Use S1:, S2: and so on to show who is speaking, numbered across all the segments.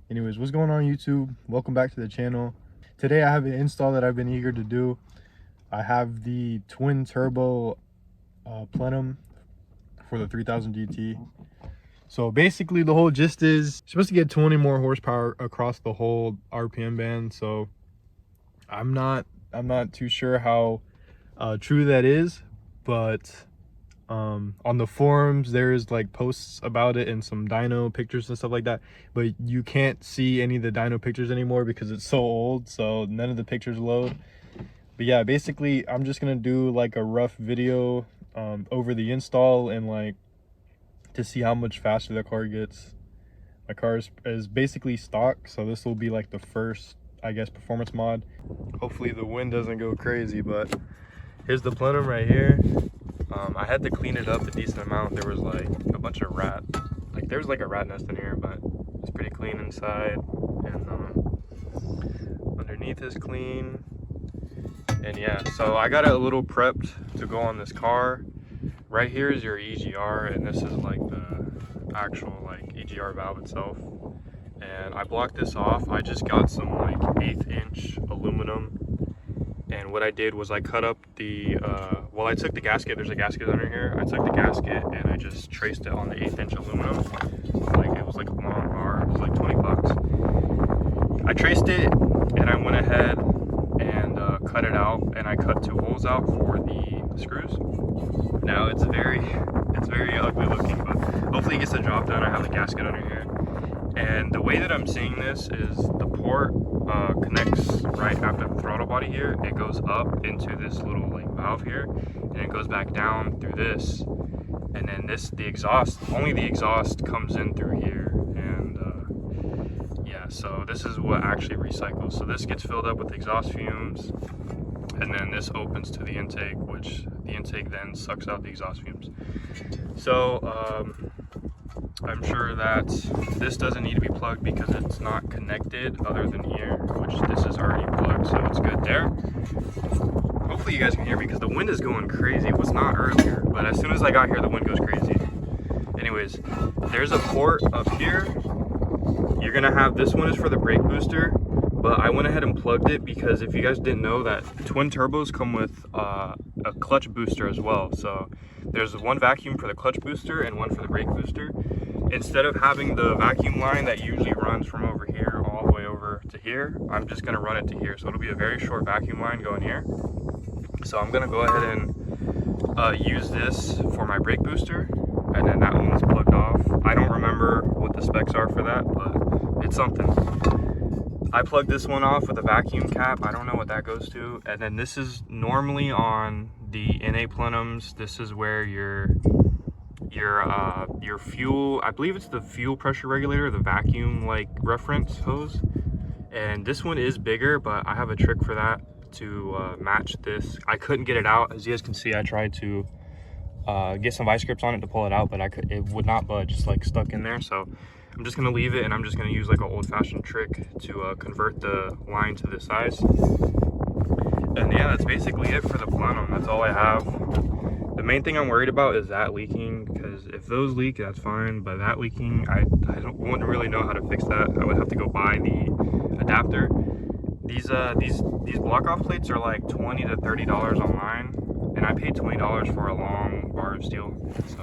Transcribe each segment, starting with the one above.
S1: Anyways, what's going on YouTube? Welcome back to the channel. Today I have an install that I've been eager to do. I have the Twin Turbo Plenum for the 3000 GT. So basically the whole gist is you're supposed to get 20 more horsepower across the whole RPM band. So I'm not too sure how true that is, but on the forums there's like posts about it and some dyno pictures and stuff like that, but you can't see any of the dyno pictures anymore because it's so old, so none of the pictures load. But yeah, basically I'm just gonna do like a rough video over the install and like to see how much faster the car gets. My car is basically stock, so this will be like the first, I guess, performance mod. Hopefully the wind doesn't go crazy, but here's the plenum right here. I had to clean it up a decent amount. There was like a bunch of there's like a rat nest in here, but it's pretty clean inside, and underneath is clean. And yeah, so I got it a little prepped to go on this car. Right here is your EGR, and this is like the actual like EGR valve itself. And I blocked this off. I just got some like 1/8 inch aluminum. And what I did was I cut up the, well, I took the gasket, there's a gasket under here. I took the gasket and I just traced it on the 1/8 inch aluminum. Like it was like a long bar, it was like 20 bucks. I traced it and I went ahead and cut it out, and I cut 2 holes out for the screws. Now it's very ugly looking, but hopefully it gets the job done. I have the gasket under here. And the way that I'm seeing this is the port connects right after the throttle body here. It goes up into this little like valve here, and it goes back down through this. And then only the exhaust comes in through here. And yeah, so this is what actually recycles. So this gets filled up with exhaust fumes, and then this opens to the intake, which the intake then sucks out the exhaust fumes. So I'm sure that this doesn't need to be plugged because it's not connected other than here, which this is already plugged, so it's good there. Hopefully you guys can hear me because the wind is going crazy. It was not earlier, but as soon as I got here, the wind goes crazy. Anyways, there's a port up here. You're gonna have, this one is for the brake booster, but I went ahead and plugged it because if you guys didn't know that twin turbos come with a clutch booster as well. So there's one vacuum for the clutch booster and one for the brake booster. Instead of having the vacuum line that usually runs from over here all the way over to here, I'm just gonna run it to here. So it'll be a very short vacuum line going here. So I'm gonna go ahead and use this for my brake booster, and then that one's plugged off. I don't remember what the specs are for that, but it's something. I plugged this one off with a vacuum cap. I don't know what that goes to. And then this is normally on the NA plenums. This is where your fuel, I believe it's the fuel pressure regulator, the vacuum like reference hose. And this one is bigger, but I have a trick for that to match this. I couldn't get it out. As you guys can see, I tried to get some vice grips on it to pull it out, but it would not budge. It's like stuck in there. So I'm just gonna leave it, and I'm just gonna use like an old-fashioned trick to convert the line to this size. And yeah, that's basically it for the plenum. That's all I have. The main thing I'm worried about is that leaking, because if those leak, that's fine, but that leaking, I wouldn't really know how to fix that. I would have to go buy the adapter. These block-off plates are like $20 to $30 online, and I paid $20 for a long bar of steel. So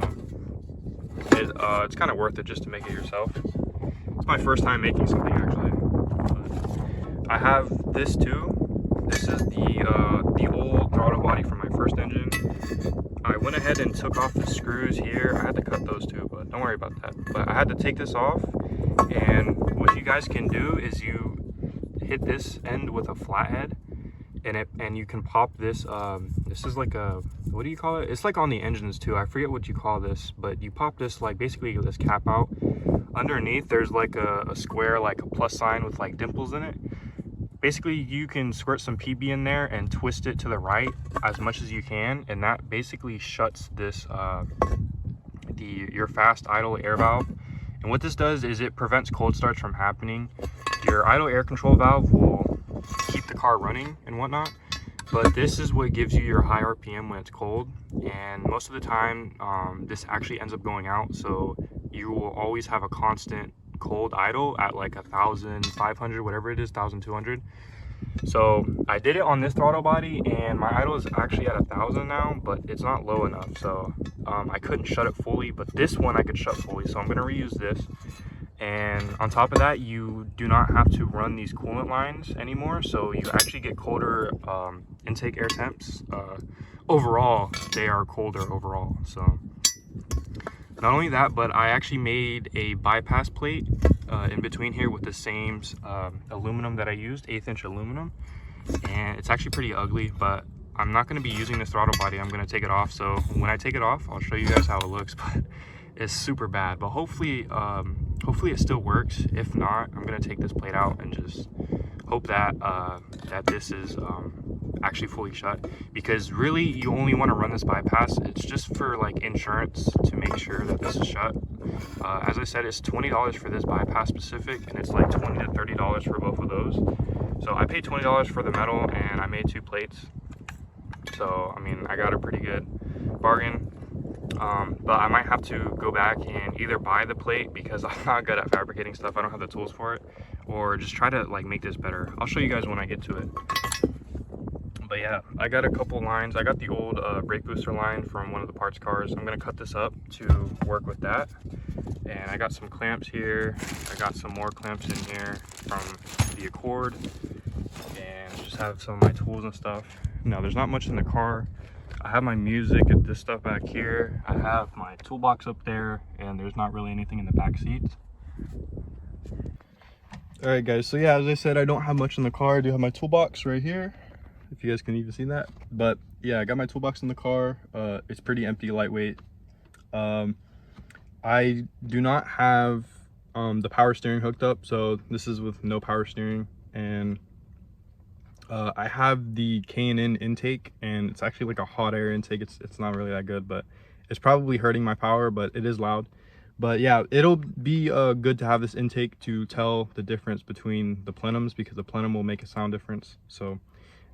S1: it's kind of worth it just to make it yourself. It's my first time making something actually. But I have this too. This is the old throttle body from my first engine. I went ahead and took off the screws here. I had to cut those too, but don't worry about that. But I had to take this off, and what you guys can do is you hit this end with a flathead, and you can pop this. This is like a, what do you call it? It's like on the engines too. I forget what you call this, but you pop this, like basically this cap out. Underneath there's like a square, like a plus sign with like dimples in it. Basically you can squirt some PB in there and twist it to the right as much as you can, and that basically shuts this your fast idle air valve. And what this does is it prevents cold starts from happening. Your idle air control valve will keep the car running and whatnot, but this is what gives you your high RPM when it's cold. And most of the time this actually ends up going out, so you will always have a constant cold idle at like 1,500, whatever it is, 1,200. So I did it on this throttle body, and my idle is actually at 1,000 now, but it's not low enough, so I couldn't shut it fully. But this one I could shut fully, so I'm going to reuse this. And on top of that, you do not have to run these coolant lines anymore, so you actually get colder intake air temps. Overall, they are colder overall. So not only that, but I actually made a bypass plate in between here with the same aluminum that I used, 1/8 inch aluminum, and it's actually pretty ugly, but I'm not going to be using this throttle body. I'm going to take it off, so when I take it off, I'll show you guys how it looks. But it's super bad, but hopefully it still works. If not, I'm going to take this plate out and just hope that that this is actually fully shut, because really you only want to run this bypass. It's just for like insurance to make sure that this is shut. As I said, it's $20 for this bypass specific, and it's like $20 to $30 for both of those. So I paid $20 for the metal, and I made 2 plates. So I mean, I got a pretty good bargain. But I might have to go back and either buy the plate, because I'm not good at fabricating stuff, I don't have the tools for it, or just try to like make this better. I'll show you guys when I get to it. But yeah, I got a couple lines. I got the old brake booster line from one of the parts cars. I'm gonna cut this up to work with that. And I got some clamps here. I got some more clamps in here from the Accord, and just have some of my tools and stuff. Now, there's not much in the car. I have my music and this stuff back here. I have my toolbox up there, and there's not really anything in the back seats. All right, guys, so yeah, as I said, I don't have much in the car. I do have my toolbox right here, if you guys can even see that. But yeah, I got my toolbox in the car. It's pretty empty, lightweight. I do not have the power steering hooked up, so this is with no power steering. And I have the K&N intake, and it's actually like a hot air intake. It's not really that good, but it's probably hurting my power, but it is loud. But yeah, it'll be good to have this intake to tell the difference between the plenums, because the plenum will make a sound difference. So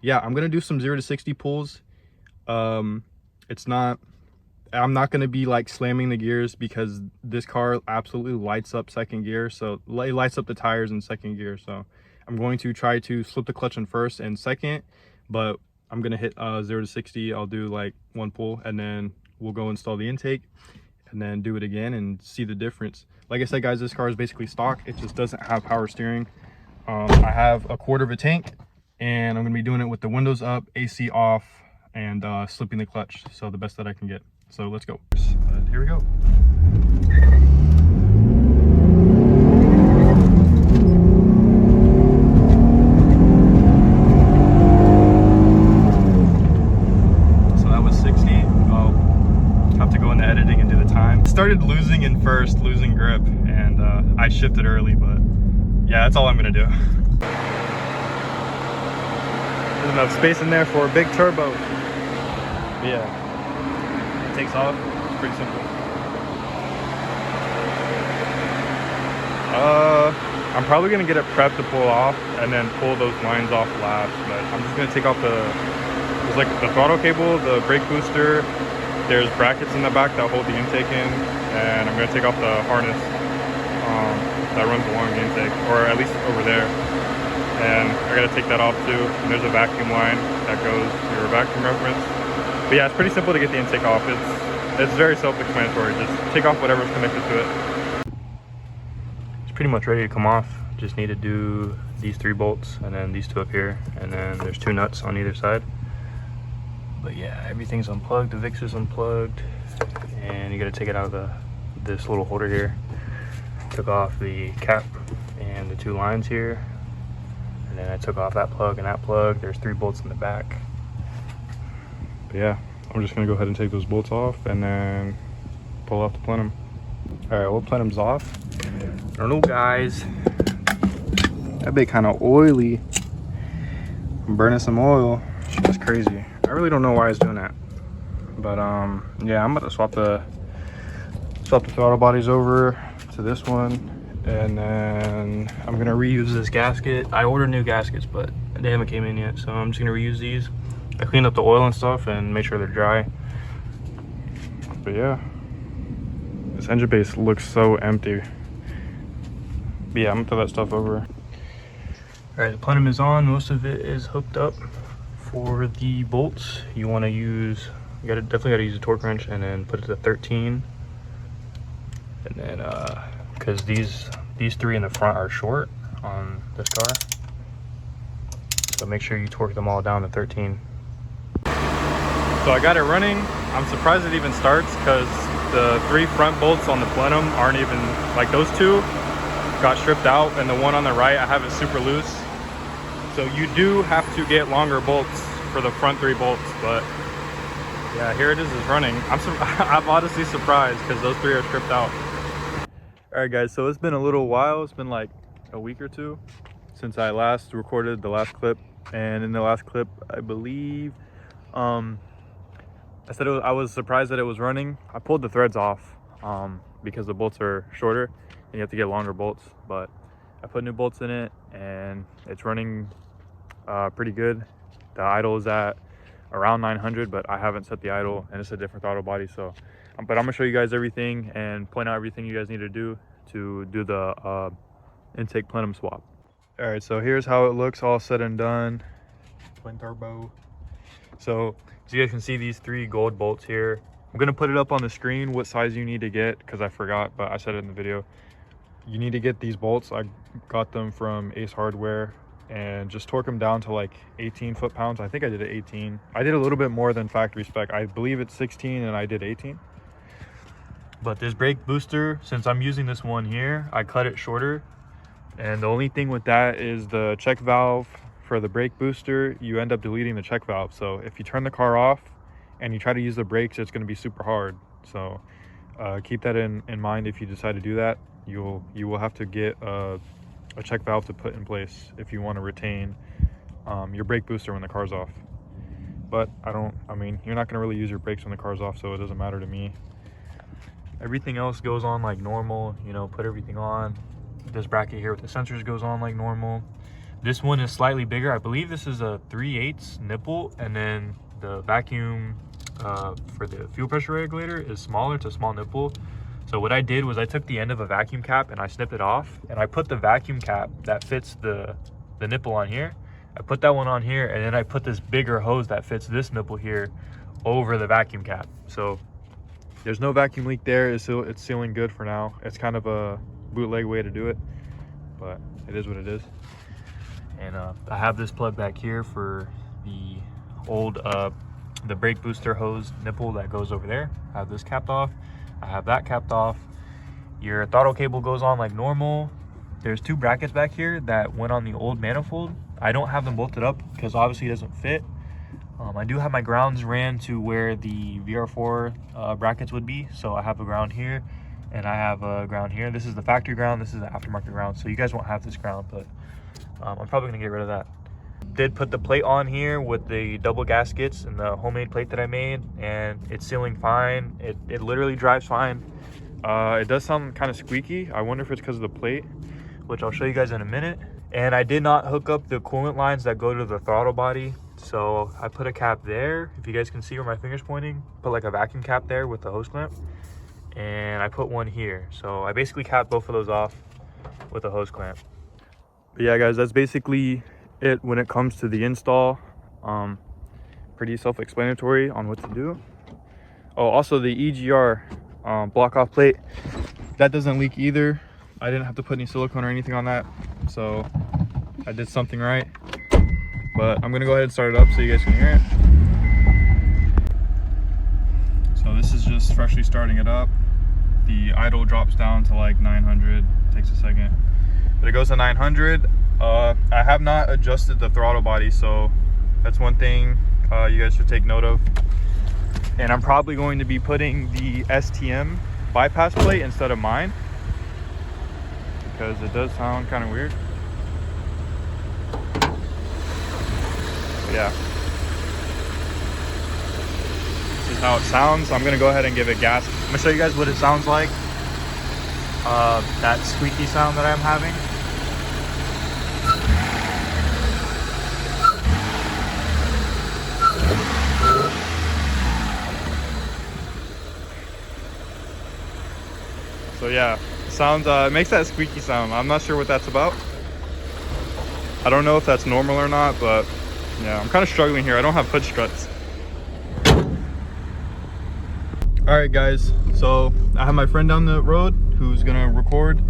S1: yeah, I'm gonna do some 0 to 60 pulls. I'm not going to be like slamming the gears, because this car absolutely lights up second gear. So it lights up the tires in second gear. So I'm going to try to slip the clutch in first and second, but I'm going to hit 0 to 60. I'll do like 1 pull, and then we'll go install the intake and then do it again and see the difference. Like I said, guys, this car is basically stock. It just doesn't have power steering. I have 1/4 of a tank, and I'm going to be doing it with the windows up, AC off, and slipping the clutch. So the best that I can get. So let's go. Here we go. So that was 60. I'll have to go into editing and do the time. Started losing in first, losing grip, and I shifted early, but yeah, that's all I'm gonna do. There's enough space in there for a big turbo. But yeah. Takes off. It's pretty simple. I'm probably gonna get it prepped to pull off and then pull those lines off last, but I'm just gonna take off there's like the throttle cable, the brake booster, there's brackets in the back that hold the intake in, and I'm gonna take off the harness that runs along the intake, or at least over there, and I gotta take that off too. And there's a vacuum line that goes to your vacuum reference. But yeah, it's pretty simple to get the intake off. It's very self-explanatory. Just take off whatever's connected to it. It's pretty much ready to come off. Just need to do these 3 bolts, and then these 2 up here, and then there's 2 nuts on either side. But yeah, everything's unplugged. The VIX is unplugged, and you gotta take it out of this little holder here. Took off the cap and the 2 lines here, and then I took off that plug and that plug. There's 3 bolts in the back. But yeah, I'm just gonna go ahead and take those bolts off and then pull off the plenum. All right, well, plenum's off. I don't know, guys. That bit kind of oily. I'm burning some oil. That's crazy. I really don't know why it's doing that. But yeah, I'm about to swap the throttle bodies over to this one, and then I'm gonna reuse this gasket. I ordered new gaskets, but they haven't came in yet, so I'm just gonna reuse these. I cleaned up the oil and stuff and make sure they're dry. But yeah, this engine base looks so empty. But yeah, I'm gonna throw that stuff over. All right, the plenum is on. Most of it is hooked up. For the bolts, you want to use, definitely got to use a torque wrench and then put it to 13. And then, because these three in the front are short on this car, so make sure you torque them all down to 13. So I got it running. I'm surprised it even starts because the 3 front bolts on the plenum aren't even, like those 2 got stripped out, and the one on the right I have it super loose. So you do have to get longer bolts for the front 3 bolts, but yeah, here it is running. I'm honestly surprised because those 3 are stripped out. All right, guys, so it's been a little while. It's been like a week or 2 since I last recorded the last clip, and in the last clip, I believe, I said I was surprised that it was running. I pulled the threads off because the bolts are shorter and you have to get longer bolts, but I put new bolts in it and it's running pretty good. The idle is at around 900, but I haven't set the idle, and it's a different throttle body. So but I'm gonna show you guys everything and point out everything you guys need to do the intake plenum swap. All right, so here's how it looks all said and done. Twin turbo. So as you guys can see, these 3 gold bolts here, I'm gonna put it up on the screen what size you need to get, because I forgot, but I said it in the video. You need to get these bolts. I got them from Ace Hardware, and just torque them down to like 18 foot-pounds. I think I did it 18. I did a little bit more than factory spec. I believe it's 16 and I did 18. But this brake booster, since I'm using this one here, I cut it shorter. And the only thing with that is the check valve for the brake booster, you end up deleting the check valve. So if you turn the car off and you try to use the brakes, it's going to be super hard. So keep that in mind. If you decide to do that, you will have to get a check valve to put in place if you want to retain your brake booster when the car's off. But I mean, you're not going to really use your brakes when the car's off, so it doesn't matter to me. Everything else goes on like normal, you know, put everything on. This bracket here with the sensors goes on like normal. This one is slightly bigger. I believe this is a 3/8 nipple, and then the vacuum for the fuel pressure regulator is smaller. It's a small nipple. So what I did was I took the end of a vacuum cap and I snipped it off, and I put the vacuum cap that fits the nipple on here. I put that one on here, and then I put this bigger hose that fits this nipple here over the vacuum cap. So there's no vacuum leak there. It's sealing good for now. It's kind of a bootleg way to do it, but it is what it is. And I have this plug back here for the old the brake booster hose nipple that goes over there. I have this capped off. I have that capped off. Your throttle cable goes on like normal. There's 2 brackets back here that went on the old manifold. I don't have them bolted up because obviously it doesn't fit. I do have my grounds ran to where the VR4 brackets would be. So I have a ground here and I have a ground here. This is the factory ground. This is the aftermarket ground. So you guys won't have this ground, but I'm probably gonna get rid of that. Did put the plate on here with the double gaskets and the homemade plate that I made, and it's sealing fine. It literally drives fine. It does sound kind of squeaky. I wonder if it's because of the plate, which I'll show you guys in a minute. And I did not hook up the coolant lines that go to the throttle body, so I put a cap there. If you guys can see where my finger's pointing, put like a vacuum cap there with the hose clamp, and I put one here. So I basically capped both of those off with a hose clamp. But yeah, guys, that's basically it when it comes to the install. Pretty self-explanatory on what to do. Oh, also the EGR block off plate, that doesn't leak either. I didn't have to put any silicone or anything on that, so I did something right. But I'm gonna go ahead and start it up so you guys can hear it. So this is just freshly starting it up. The idle drops down to like 900, takes a second, but it goes to 900. I have not adjusted the throttle body, so that's one thing you guys should take note of. And I'm probably going to be putting the STM bypass plate instead of mine, because it does sound kind of weird. But yeah, this is how it sounds. I'm gonna go ahead and give it gas. I'm gonna show you guys what it sounds like. That squeaky sound that I'm having. So yeah, sounds, it makes that squeaky sound. I'm not sure what that's about. I don't know if that's normal or not, but yeah, I'm kind of struggling here. I don't have hood struts. All right, guys. So I have my friend down the road who's gonna record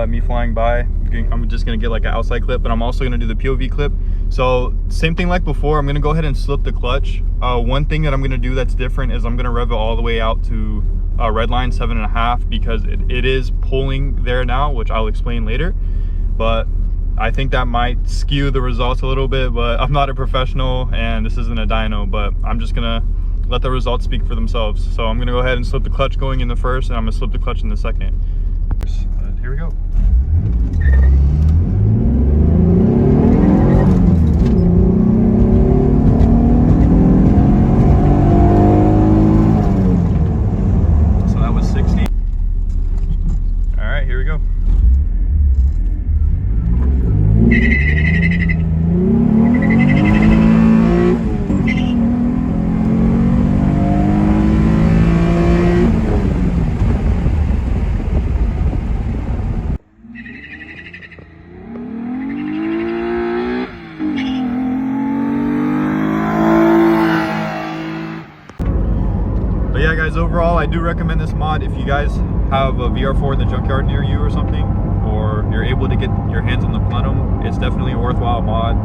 S1: me flying by. I'm just gonna get like an outside clip, but I'm also gonna do the POV clip. So same thing like before, I'm gonna go ahead and slip the clutch. One thing that I'm gonna do that's different is I'm gonna rev it all the way out to red line 7.5 because it is pulling there now, which I'll explain later. But I think that might skew the results a little bit, but I'm not a professional and this isn't a dyno, but I'm just gonna let the results speak for themselves. So I'm gonna go ahead and slip the clutch going in the first, and I'm gonna slip the clutch in the second. But here we go. So that was 60. All right, here we go. But yeah, guys, overall I do recommend this mod if you guys have a VR4 in the junkyard near you or something, or you're able to get your hands on the Plenum. It's definitely a worthwhile mod.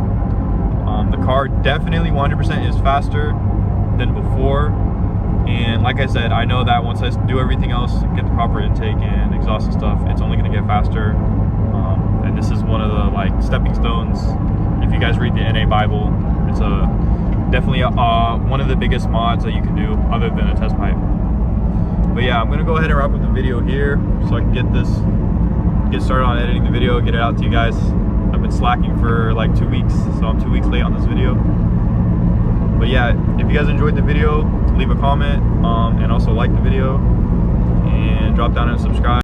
S1: The car definitely 100% is faster than before, and like I said, I know that once I do everything else, get the proper intake and exhaust and stuff, it's only going to get faster. And this is one of the like stepping stones. If you guys read the NA Bible, it's definitely one of the biggest mods that you can do other than a test pipe. But yeah, I'm gonna go ahead and wrap up the video here so I can get started on editing the video, get it out to you guys. I've been slacking for like 2 weeks, so I'm 2 weeks late on this video. But yeah, if you guys enjoyed the video, leave a comment and also like the video and drop down and subscribe.